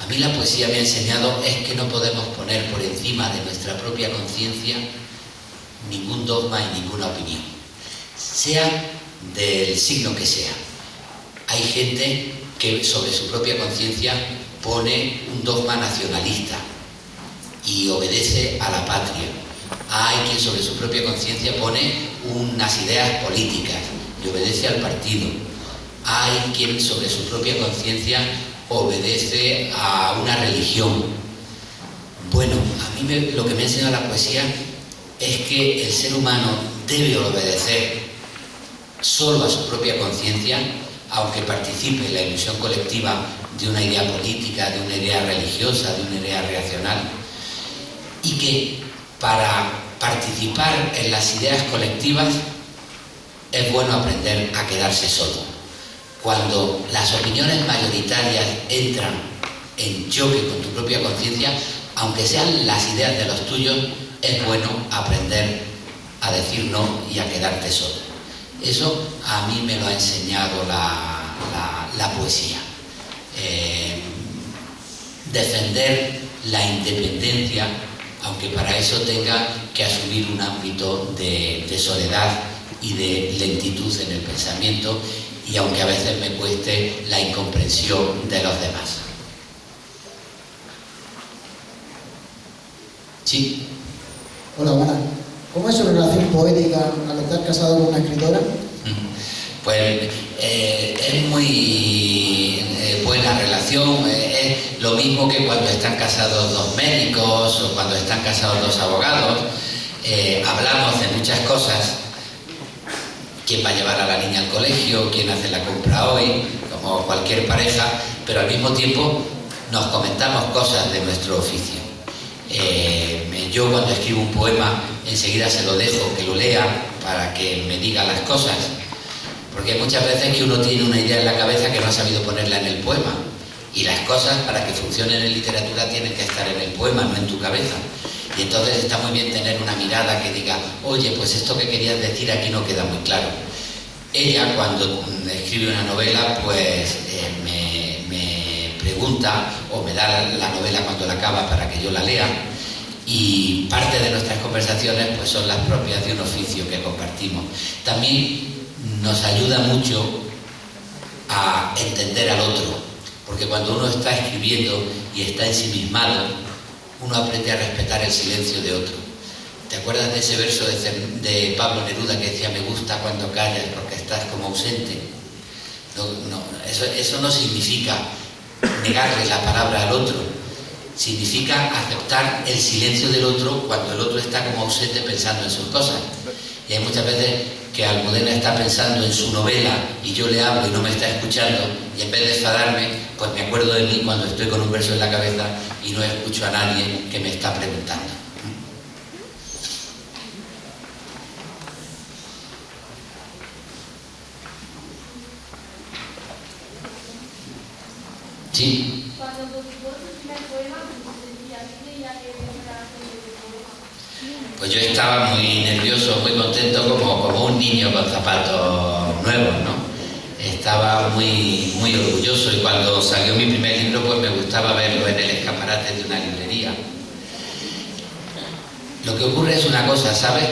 S3: A mí la poesía me ha enseñado es que no podemos poner por encima de nuestra propia conciencia ningún dogma y ninguna opinión, sea del signo que sea. Hay gente que sobre su propia conciencia pone un dogma nacionalista y obedece a la patria. Hay quien sobre su propia conciencia pone unas ideas políticas y obedece al partido. Hay quien sobre su propia conciencia obedece a una religión. Bueno, a mí lo que me ha enseñado la poesía es que el ser humano debe obedecer solo a su propia conciencia, aunque participe en la ilusión colectiva de una idea política, de una idea religiosa, de una idea reaccional, y que para participar en las ideas colectivas es bueno aprender a quedarse solo. Cuando las opiniones mayoritarias entran en choque con tu propia conciencia, aunque sean las ideas de los tuyos, es bueno aprender a decir no y a quedarte solo. Eso a mí me lo ha enseñado la poesía. Defender la independencia, aunque para eso tenga que asumir un ámbito de soledad y de lentitud en el pensamiento, y aunque a veces me cueste la incomprensión de los demás. Sí.
S7: Hola, buenas. ¿Cómo es su relación poética al estar casado con una escritora?
S3: Pues es muy buena relación. Es lo mismo que cuando están casados dos médicos o cuando están casados dos abogados. Hablamos de muchas cosas. Quién va a llevar a la niña al colegio, quién hace la compra hoy, como cualquier pareja, pero al mismo tiempo nos comentamos cosas de nuestro oficio. Yo cuando escribo un poema enseguida se lo dejo que lo lea para que me diga las cosas, porque hay muchas veces que uno tiene una idea en la cabeza que no ha sabido ponerla en el poema, y las cosas para que funcionen en literatura tienen que estar en el poema, no en tu cabeza. Y entonces está muy bien tener una mirada que diga, oye, pues esto que querías decir aquí no queda muy claro. Ella, cuando escribe una novela, pues me pregunta o me da la novela cuando la acaba para que yo la lea, y parte de nuestras conversaciones pues son las propias de un oficio que compartimos. También nos ayuda mucho a entender al otro, porque cuando uno está escribiendo y está ensimismado, uno aprende a respetar el silencio de otro. ¿Te acuerdas de ese verso de Pablo Neruda que decía, me gusta cuando callas porque estás como ausente? Eso no significa negarle la palabra al otro, significa aceptar el silencio del otro cuando el otro está como ausente pensando en sus cosas. Y hay muchas veces que Almudena está pensando en su novela y yo le hablo y no me está escuchando, y en vez de enfadarme, pues me acuerdo de mí cuando estoy con un verso en la cabeza y no escucho a nadie que me está preguntando. Sí.
S4: Cuando publicó su primer poema, ¿cómo se sentía? ¿Qué creía que era el poema?
S3: Pues yo estaba muy nervioso, muy contento, como un niño con zapatos nuevos, ¿no? Estaba muy orgulloso, y cuando salió mi primer libro, pues me gustaba verlo en el escaparate de una librería. Lo que ocurre es una cosa, ¿sabes?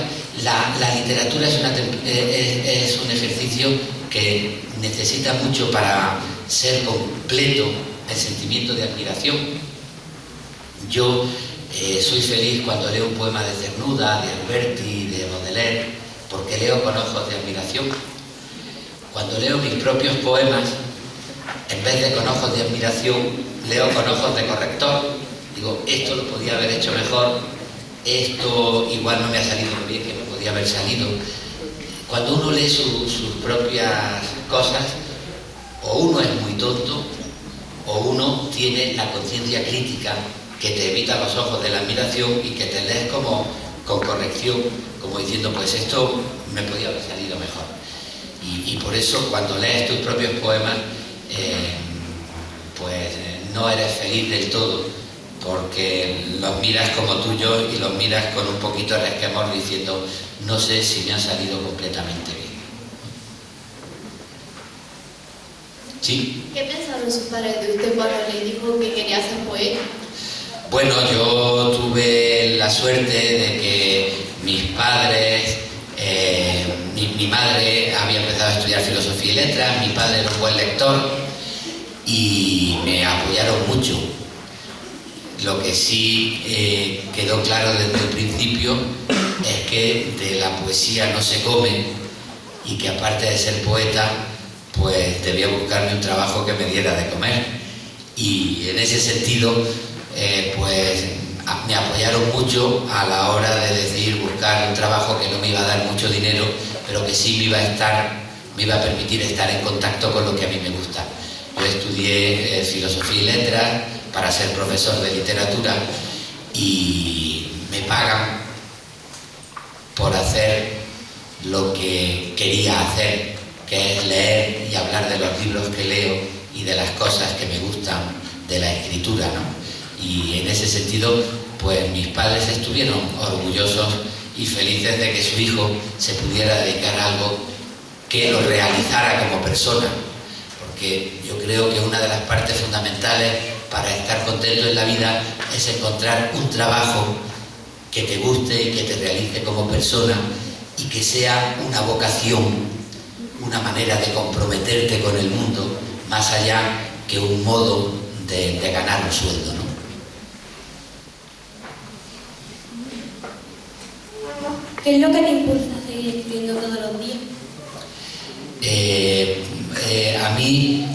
S3: La literatura es un ejercicio que necesita mucho para ser completo el sentimiento de admiración. Yo soy feliz cuando leo un poema de Cernuda, de Alberti, de Baudelaire, porque leo con ojos de admiración. Cuando leo mis propios poemas, en vez de con ojos de admiración, leo con ojos de corrector. Digo, esto lo podía haber hecho mejor, esto igual no me ha salido lo bien que me podía haber salido. Cuando uno lee sus propias cosas, o uno es muy tonto, o uno tiene la conciencia crítica que te evita los ojos de la admiración y que te lees como con corrección, como diciendo, pues esto me podía haber salido mejor. Y por eso cuando lees tus propios poemas, pues no eres feliz del todo, porque los miras como tuyos y los miras con un poquito de resquemor diciendo, no sé si me han salido completamente bien. ¿Sí?
S8: ¿Qué pensaron sus padres de usted cuando le dijo que quería ser poeta?
S3: Bueno, yo tuve la suerte de que mis padres, mi madre había empezado a estudiar filosofía y letras, mi padre era un buen lector y me apoyaron mucho. Lo que sí quedó claro desde el principio es que de la poesía no se come y que aparte de ser poeta, pues debía buscarme un trabajo que me diera de comer. Y en ese sentido, pues me apoyaron mucho a la hora de decidir buscar un trabajo que no me iba a dar mucho dinero, pero que sí me iba a permitir estar en contacto con lo que a mí me gusta. Yo estudié filosofía y letras para ser profesor de literatura y me pagan por hacer lo que quería hacer, que es leer y hablar de los libros que leo y de las cosas que me gustan de la escritura, ¿no? Y en ese sentido, pues mis padres estuvieron orgullosos y felices de que su hijo se pudiera dedicar a algo que lo realizara como persona, porque yo creo que una de las partes fundamentales para estar contento en la vida es encontrar un trabajo que te guste y que te realice como persona y que sea una vocación, una manera de comprometerte con el mundo, más allá que un modo de ganar un sueldo, ¿no?
S8: ¿Qué es lo que te impulsa a seguir escribiendo todos los días?
S3: A mí,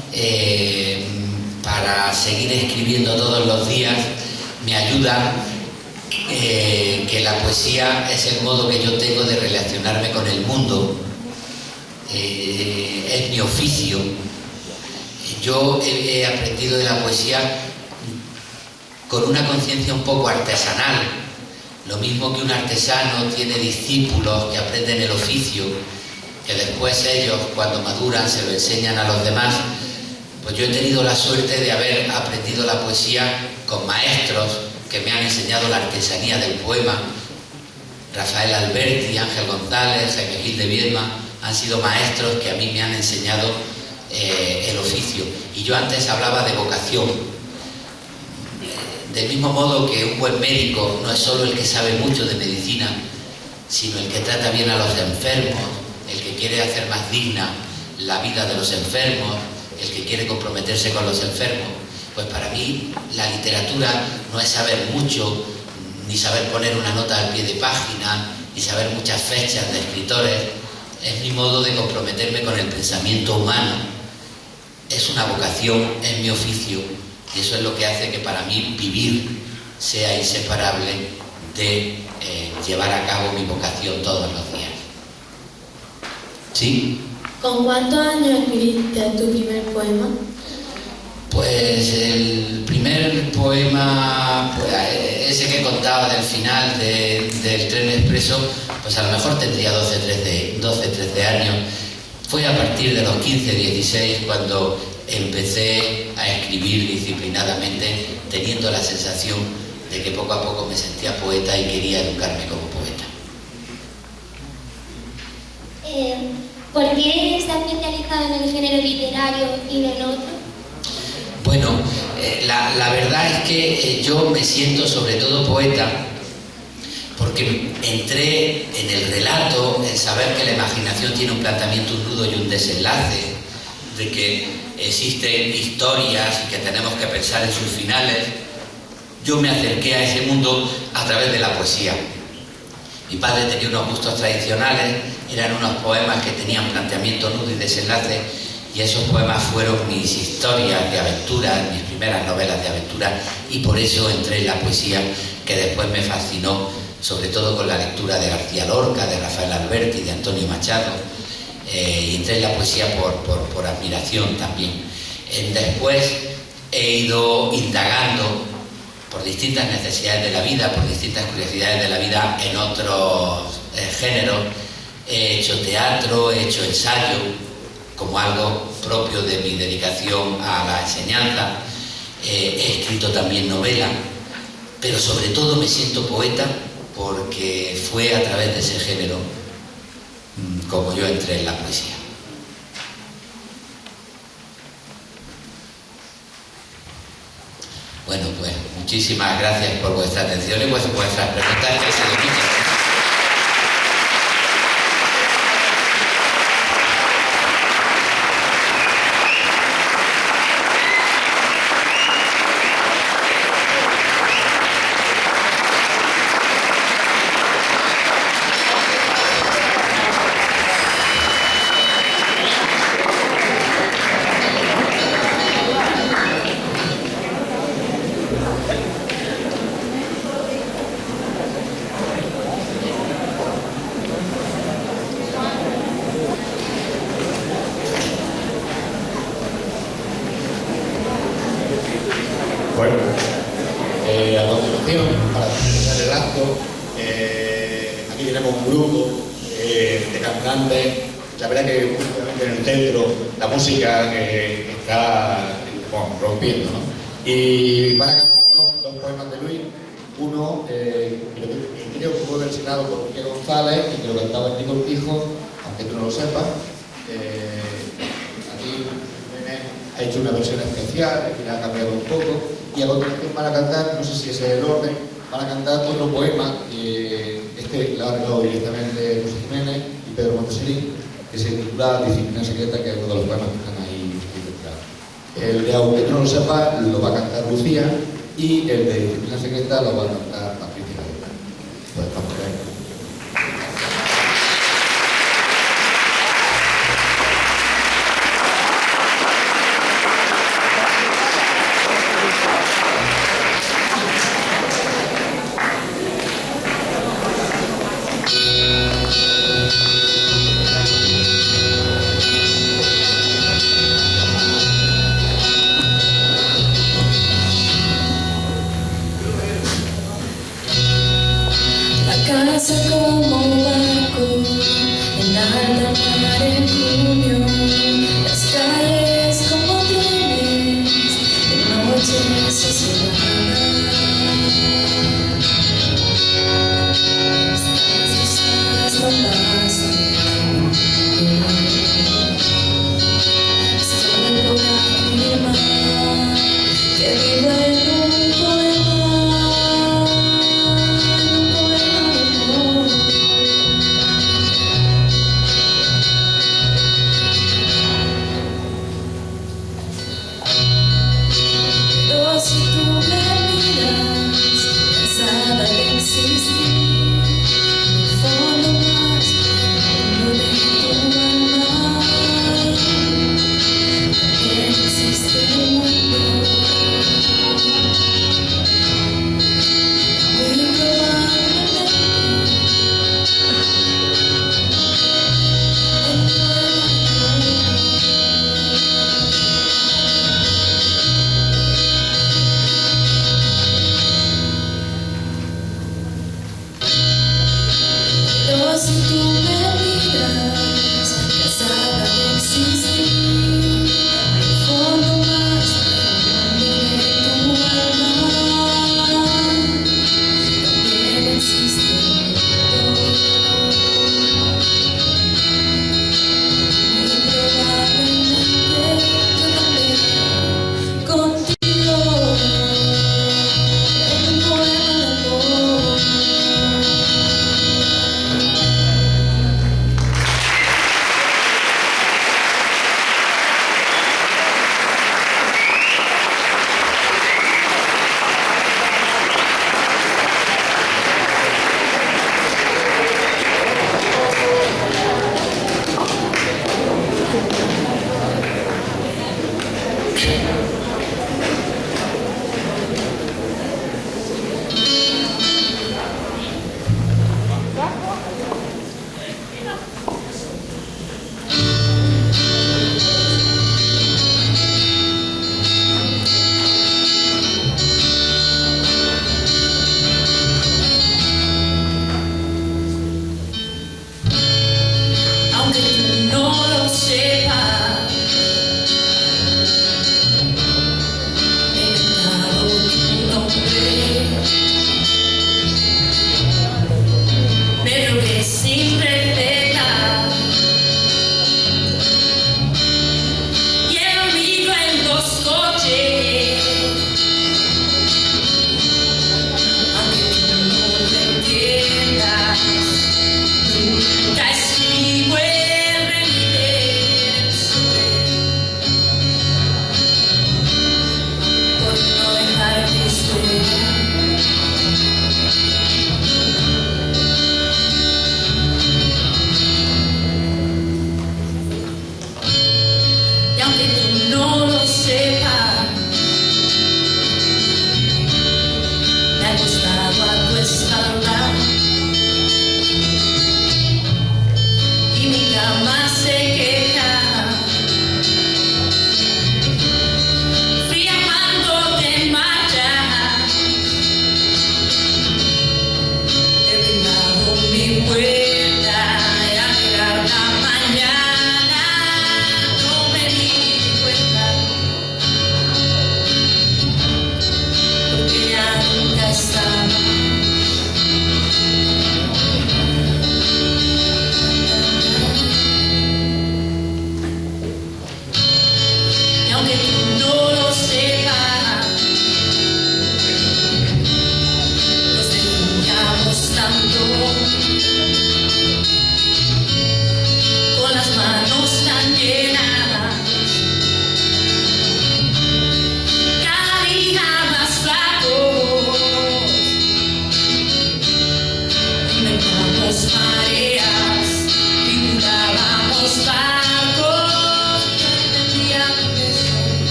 S3: para seguir escribiendo todos los días, me ayuda que la poesía es el modo que yo tengo de relacionarme con el mundo. Es mi oficio. Yo he aprendido de la poesía con una conciencia un poco artesanal. Lo mismo que un artesano tiene discípulos que aprenden el oficio, que después ellos, cuando maduran, se lo enseñan a los demás, pues yo he tenido la suerte de haber aprendido la poesía con maestros que me han enseñado la artesanía del poema. Rafael Alberti, Ángel González, Jaime Gil de Viedma han sido maestros que a mí me han enseñado el oficio. Y yo antes hablaba de vocación. Del mismo modo que un buen médico no es solo el que sabe mucho de medicina, sino el que trata bien a los enfermos, el que quiere hacer más digna la vida de los enfermos, el que quiere comprometerse con los enfermos. Pues para mí la literatura no es saber mucho, ni saber poner una nota al pie de página, ni saber muchas fechas de escritores. Es mi modo de comprometerme con el pensamiento humano. Es una vocación, es mi oficio. Y eso es lo que hace que para mí vivir sea inseparable de llevar a cabo mi vocación todos los días. ¿Sí?
S8: ¿Con cuántos años escribiste tu primer poema?
S3: Pues el primer poema, pues, ese que contaba del final del Tren Expreso, pues a lo mejor tendría 12, 13 años. Fue a partir de los 15, 16 cuando empecé a escribir disciplinadamente, teniendo la sensación de que poco a poco me sentía poeta y quería educarme como poeta.
S9: ¿Por qué está especializado en el género literario y no en otro?
S3: Bueno, la verdad es que yo me siento sobre todo poeta porque entré en el relato, en saber que la imaginación tiene un planteamiento, un nudo y un desenlace, de que existen historias y que tenemos que pensar en sus finales. Yo me acerqué a ese mundo a través de la poesía. Mi padre tenía unos gustos tradicionales, eran unos poemas que tenían planteamiento, nudo y desenlace, y esos poemas fueron mis historias de aventuras, mis primeras novelas de aventura, y por eso entré en la poesía, que después me fascinó, sobre todo con la lectura de García Lorca, de Rafael Alberti, de Antonio Machado, y entré en la poesía por admiración también. Después he ido indagando por distintas necesidades de la vida, por distintas curiosidades de la vida en otros géneros. He hecho teatro, he hecho ensayo, como algo propio de mi dedicación a la enseñanza. He escrito también novela, pero sobre todo me siento poeta porque fue a través de ese género como yo entré en la poesía. Bueno, pues muchísimas gracias por vuestra atención y vuestras preguntas. Que se lo
S10: Bueno, a continuación, para finalizar el acto, aquí tenemos un grupo de cantantes. La verdad que en el centro la música está rompiendo, ¿no? Y van a cantarnos dos poemas de Luis. Uno, creo que fue versionado por Quique González y que lo cantaba Enrique Urquijo, aunque tú no lo sepas. Aquí ha hecho una versión especial, que la ha cambiado un poco. Y a continuación van a cantar, no sé si ese es el orden, van a cantar otro poema, lo ha arreglado directamente José Jiménez y Pedro Montesirín, que se titula Disciplina Secreta, que es uno de los poemas que están ahí ilustrados. El de Aunque tú no lo sepas lo va a cantar Lucía y el de Disciplina Secreta lo va a cantar Patricia. Pues vamos a ver.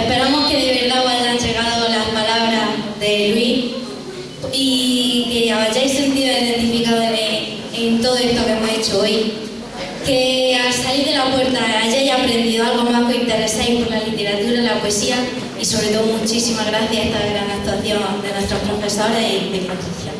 S1: Esperamos que de verdad os hayan llegado las palabras de Luis y que os hayáis sentido identificados en todo esto que hemos hecho hoy. Que al salir de la puerta hayáis aprendido algo más, que os interesáis por la literatura, la poesía y sobre todo muchísimas gracias a esta gran actuación de nuestros profesores y de Patricia.